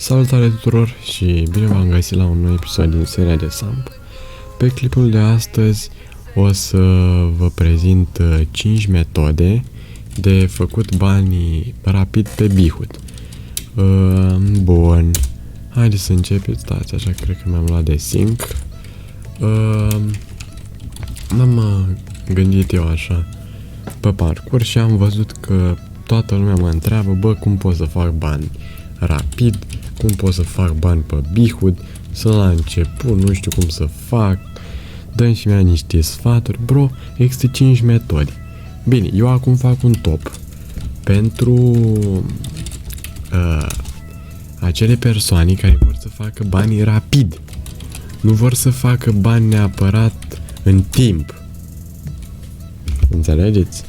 Salutare tuturor și bine v-am găsit la un nou episod din seria de Samp. Pe clipul de astăzi o să vă prezint 5 metode de făcut bani rapid pe Bihut. Bun, haideți să începem, stați așa, cred că mi-am luat de sync. M-am gândit eu așa pe parcurs și am văzut că toată lumea mă întreabă, bă, cum pot să fac bani rapid, cum pot să fac bani pe Bihut, sunt la început, nu știu cum să fac, dă-mi și mie niște sfaturi. Bro, există 5 metode. Bine, eu acum fac un top pentru acele persoane care vor să facă bani rapid, nu vor să facă bani neapărat în timp. Înțelegeți?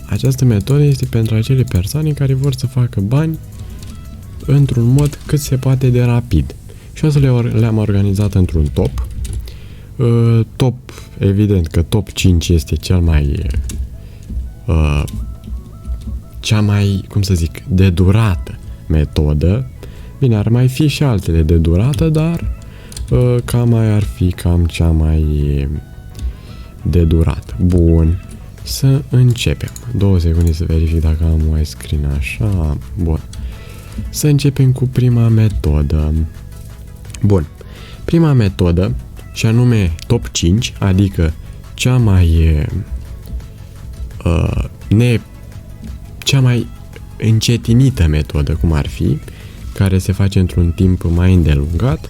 Această metodă este pentru acele persoane care vor să facă bani într-un mod cât se poate de rapid. Și o să le-am organizat într-un top. Top, evident că top 5 este cea mai, cum să zic, de durată metodă. Bine, ar mai fi și altele de durată, dar cam mai ar fi cam cea mai de durată. Bun. Să începem. 2 secunde să verific dacă am mai screen așa. Bun. Să începem cu prima metodă. Bun. Prima metodă, și anume top 5, adică cea mai încetinită metodă, cum ar fi, care se face într-un timp mai îndelungat,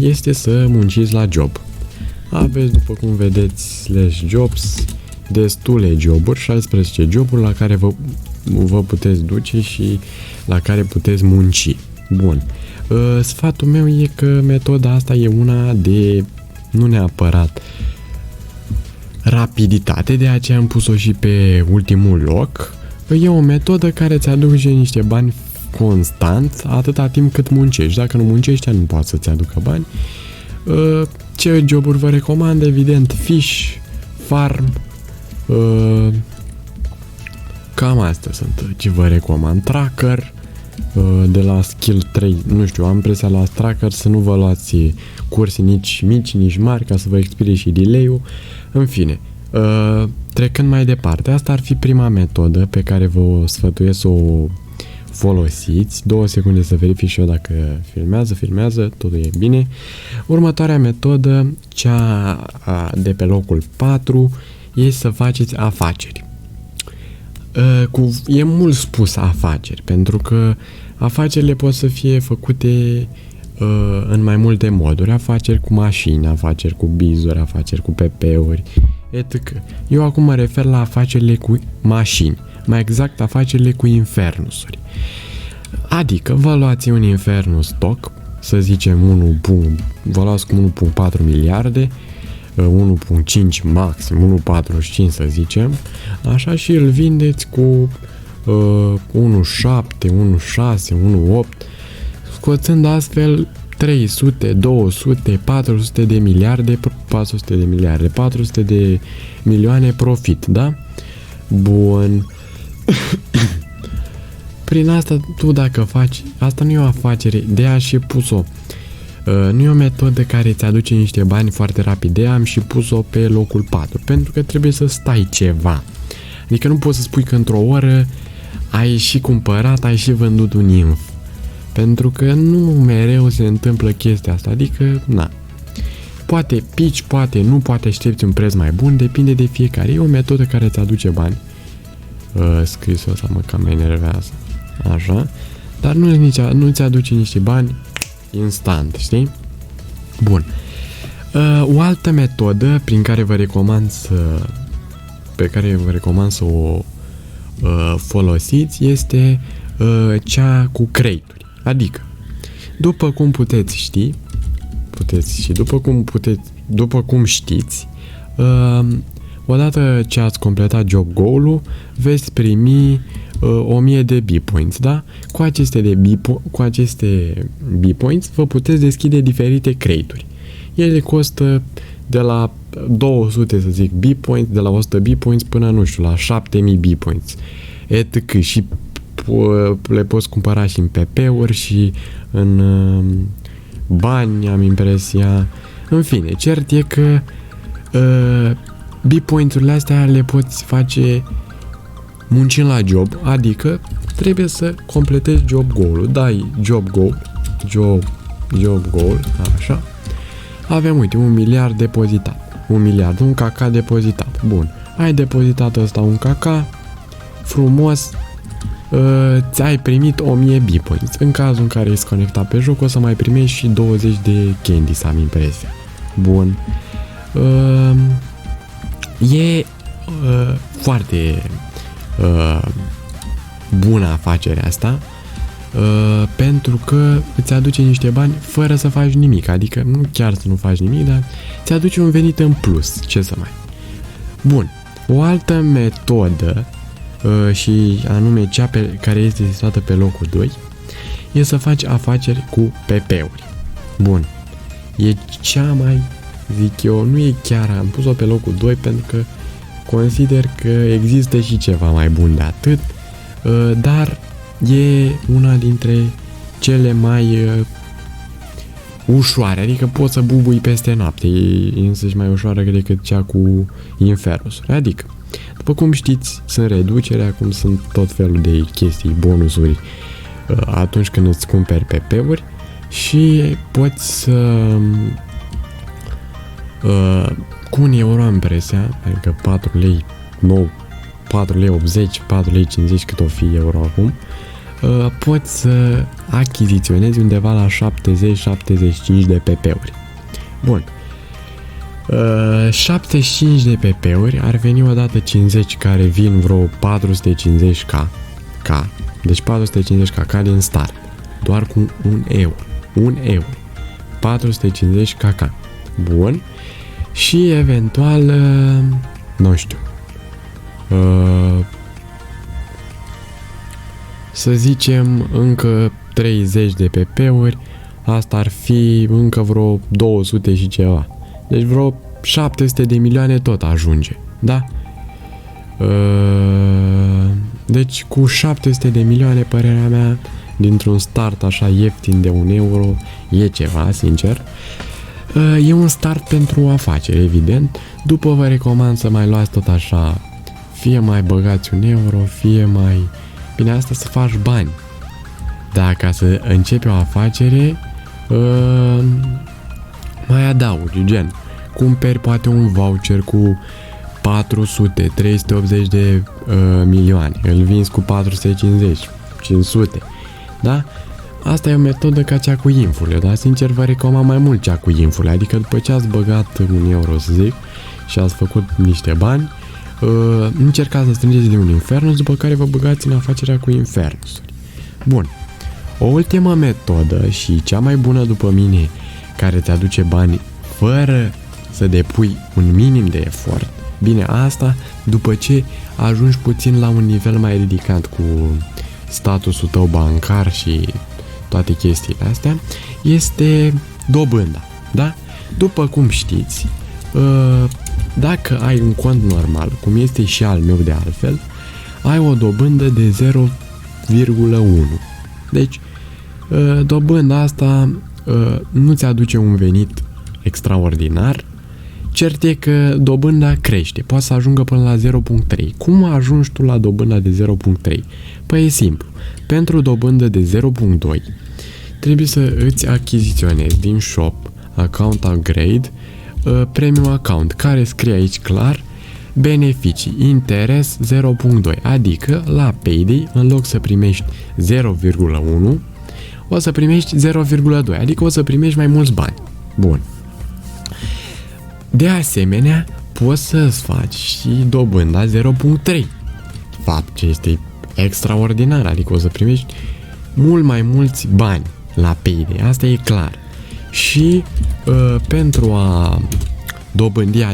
este să munciți la job. Aveți, după cum vedeți, slash jobs, destule joburi, 16 joburi la care vă puteți duce și la care puteți munci. Bun. Sfatul meu e că metoda asta e una de nu neapărat rapiditate, de aceea am pus-o și pe ultimul loc. E o metodă care îți aduce niște bani constant atâta timp cât muncești. Dacă nu muncești, nu poate să-ți aducă bani. Ce joburi vă recomand? Evident, fish, farm, cam astea sunt ce vă recomand. Tracker, de la skill 3, nu știu, am impresia la tracker să nu vă luați curse nici mici, nici mari, ca să vă expire și delay-ul. În fine, trecând mai departe, asta ar fi prima metodă pe care vă sfătuiesc să o folosiți. 2 secunde să verific și eu dacă filmează, totul e bine. Următoarea metodă, cea de pe locul 4, este să faceți afaceri. E mult spus afaceri, pentru că afacerile pot să fie făcute în mai multe moduri. Afaceri cu mașini, afaceri cu bizuri, afaceri cu PP-uri, etc. Eu acum mă refer la afacerile cu mașini, mai exact afacerile cu infernusuri. Adică vă luați un infernus stock, să zicem vă luați cu 1.4 miliarde, 1.5 maxim, 1.45 să zicem, așa, și îl vindeți cu 1.7, 1.6, 1.8, scoțând astfel 300, 200, 400 de miliarde, 400 de milioane profit, da? Bun. Prin asta, tu dacă faci, asta nu e o afacere, de-aia și pus-o. Nu e o metodă care îți aduce niște bani foarte rapid, de-aia am și pus-o pe locul 4, pentru că trebuie să stai ceva. Adică nu poți să spui că într-o oră ai și cumpărat, ai și vândut un inf. Pentru că nu mereu se întâmplă chestia asta, adică, na. Poate pici, poate nu, poate aștepți un preț mai bun, depinde de fiecare. E o metodă care îți aduce bani. Scrisul ăsta mă cam enervează. Așa. Dar nu ți aduce niște bani instant, știi? Bun. O altă metodă pe care vă recomand să o folosiți este cea cu crate-uri. Adică, după cum după cum știți, odată ce ați completat job goal-ul, veți primi 1000 de B-points, da? Cu aceste B-points vă puteți deschide diferite crate-uri. Ele costă de la 200, să zic, B-points, de la 100 B-points până, nu știu, la 7000 B-points. etc. Și le poți cumpăra și în PP-uri și în bani, am impresia. În fine, cert e că B-point-urile astea le poți face muncind la job, adică trebuie să completezi job goal-ul, dai job goal, așa. Avem, uite, 1 miliard depozitat, 1 miliard, un KK depozitat, bun. Ai depozitat ăsta un KK, frumos, ți-ai primit 1000 B-points. În cazul în care ești conectat pe joc, o să mai primești și 20 de candy, să am impresia. Bun. E foarte bună afacerea asta, pentru că îți aduce niște bani fără să faci nimic, adică nu chiar să nu faci nimic, dar ți aduce un venit în plus, ce să mai. Bun, o altă metodă și anume cea care este situată pe locul 2 e să faci afaceri cu PP-uri. Bun, e cea mai, zic eu, nu e chiar, am pus-o pe locul 2 pentru că consider că există și ceva mai bun de atât, dar e una dintre cele mai ușoare, adică poți să bubui peste noapte, e însăși mai ușoară decât cea cu Infernus. Adică, după cum știți, sunt reducere, acum sunt tot felul de chestii, bonusuri atunci când îți cumperi PP-uri și poți să cu 1 euro am impresia, adică 4 lei 9, 4 lei 80, 4 lei 50 cât o fi euro acum, poți să achiziționezi undeva la 70-75 de PP-uri. Bun. 75 de PP-uri ar veni odată 50 care vin vreo 450k. Deci 450k din start. Doar cu 1 euro. 1 euro. 450 kk. Bun. Și eventual, nu știu, să zicem încă 30 de PP-uri, asta ar fi încă vreo 200 și ceva. Deci vreo 700 de milioane tot ajunge, da? Deci cu 700 de milioane, părerea mea, dintr-un start așa ieftin de 1 euro, e ceva, sincer. E un start pentru afaceri, evident. După vă recomand să mai luați tot așa, fie mai băgați 1 euro, fie mai... Bine, asta să faci bani. Dacă să începi o afacere, mai adaugi, gen, cumperi poate un voucher cu 400, 380 de milioane, îl vinzi cu 450, 500, da? Asta e o metodă ca cea cu infurile, dar sincer vă recomand mai mult cea cu infurile, adică după ce ați băgat 1 euro, să zic, și ați făcut niște bani, încercați să strângeți de un Infernus, după care vă băgați în afacerea cu Infernusuri. Bun. O ultimă metodă și cea mai bună după mine, care te aduce bani fără să depui un minim de efort. Bine, asta după ce ajungi puțin la un nivel mai ridicat cu statusul tău bancar și toate chestiile astea, este dobânda, da? După cum știți, dacă ai un cont normal, cum este și al meu de altfel, ai o dobândă de 0,1. Deci, dobânda asta nu ți aduce un venit extraordinar, cert e că dobânda crește, poate să ajungă până la 0,3. Cum ajungi tu la dobânda de 0,3? Păi e simplu. Pentru dobândă de 0,2 trebuie să îți achiziționezi din shop account upgrade premium account, care scrie aici clar beneficii, interes 0,2, adică la Payday în loc să primești 0,1 o să primești 0,2, adică o să primești mai mulți bani. Bun. De asemenea, poți să-ți faci și dobânda 0,3. Fapt ce este extraordinar, adică o să primești mult mai mulți bani la Payday, asta e clar. Și pentru a dobândi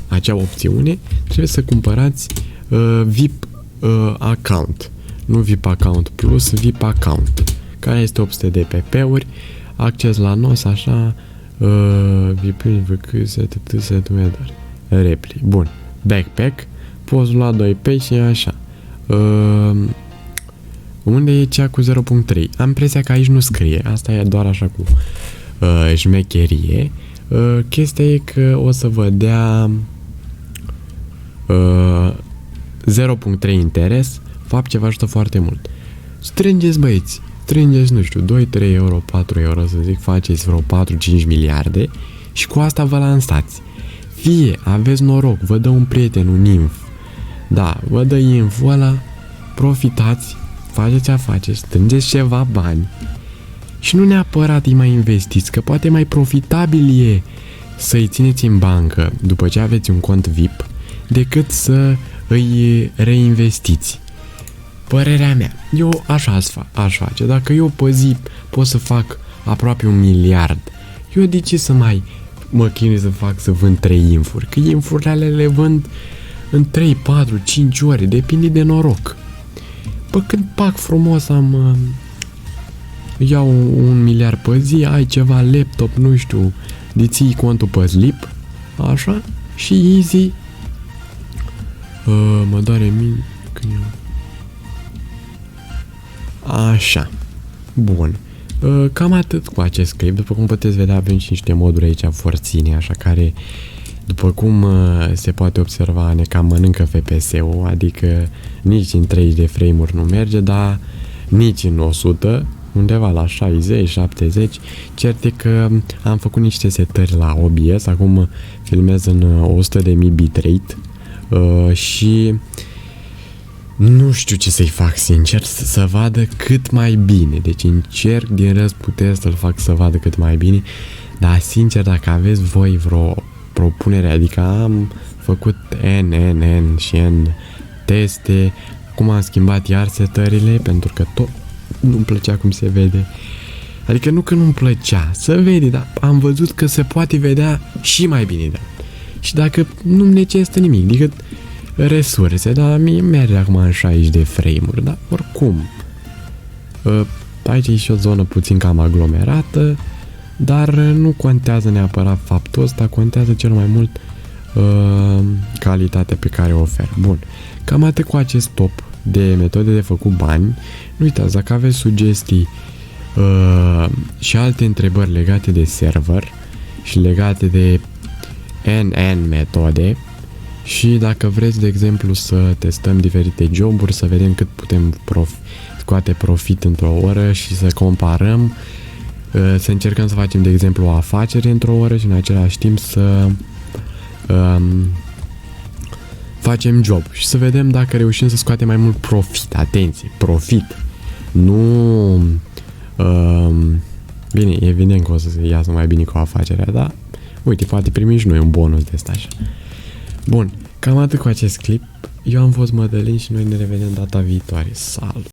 acea opțiune, trebuie să cumpărați VIP account. Nu VIP account plus, VIP account, care este 800 de PP-uri, acces la NOS, așa, repli. Bun. Backpack, poți lua 2 pe și așa. Unde e cea cu 0.3? Am impresia că aici nu scrie. Asta e doar așa cu șmecherie. Chestia e că o să vă dea 0.3 interes, fapt ce vă ajută foarte mult. Strângeți, băieți, strângeți, nu știu, 2, 3 euro, 4 euro, să zic, faceți vreo 4-5 miliarde și cu asta vă lansați. Fie aveți noroc, vă dă un prieten, un inf. Da, vă dă inful ăla, profitați, faceți afaceri, strângeți ceva bani și nu neapărat îi mai investiți, că poate mai profitabil e să-i țineți în bancă după ce aveți un cont VIP decât să îi reinvestiți. Părerea mea, eu așa aș face. Dacă eu pe zi pot să fac aproape 1 miliard, eu de ce să mai mă chinui să vând 3 infuri? Că infurile alea le vând în 3, 4, 5 ore, depinde de noroc. Păi când pac frumos iau 1 miliard pe zi, ai ceva laptop, nu știu, de ții contul pe slip, așa, și easy. Mă doare mine când eu... Așa. Bun. Cam atât cu acest clip. După cum puteți vedea, avem și niște moduri aici forține, așa, care, după cum se poate observa, ne cam mănâncă FPS-ul, adică nici în 30 de frame-uri nu merge, dar nici în 100, undeva la 60, 70. Cert e că am făcut niște setări la OBS, acum filmez în 100.000 bitrate și nu știu ce să-i fac, sincer, să vadă cât mai bine. Deci încerc din răzputeri să-l fac să vadă cât mai bine. Dar sincer, dacă aveți voi vreo propunere, adică am făcut N și N teste, acum am schimbat iar setările pentru că tot nu-mi plăcea cum se vede. Adică nu că nu-mi plăcea, să vede, dar am văzut că se poate vedea și mai bine. Da. Și dacă nu-mi necesită nimic, decât resurse, dar mie merge acum în 60 de frame-uri, dar oricum. Aici e și o zonă puțin cam aglomerată, dar nu contează neapărat faptul ăsta, contează cel mai mult calitatea pe care o ofer. Bun, cam atât cu acest top de metode de făcut bani. Nu uitați, dacă aveți sugestii și alte întrebări legate de server și legate de NN metode, și dacă vreți, de exemplu, să testăm diferite joburi, să vedem cât putem scoate profit într-o oră și să comparăm, să încercăm să facem, de exemplu, o afacere într-o oră și în același timp să facem job și să vedem dacă reușim să scoatem mai mult profit. Atenție, profit. Nu... bine, evident că o să se iasă mai bine cu afacerea, dar uite, poate primim și noi un bonus de asta așa. Bun, cam atât cu acest clip. Eu am fost Mădălin și noi ne revedem data viitoare. Salut!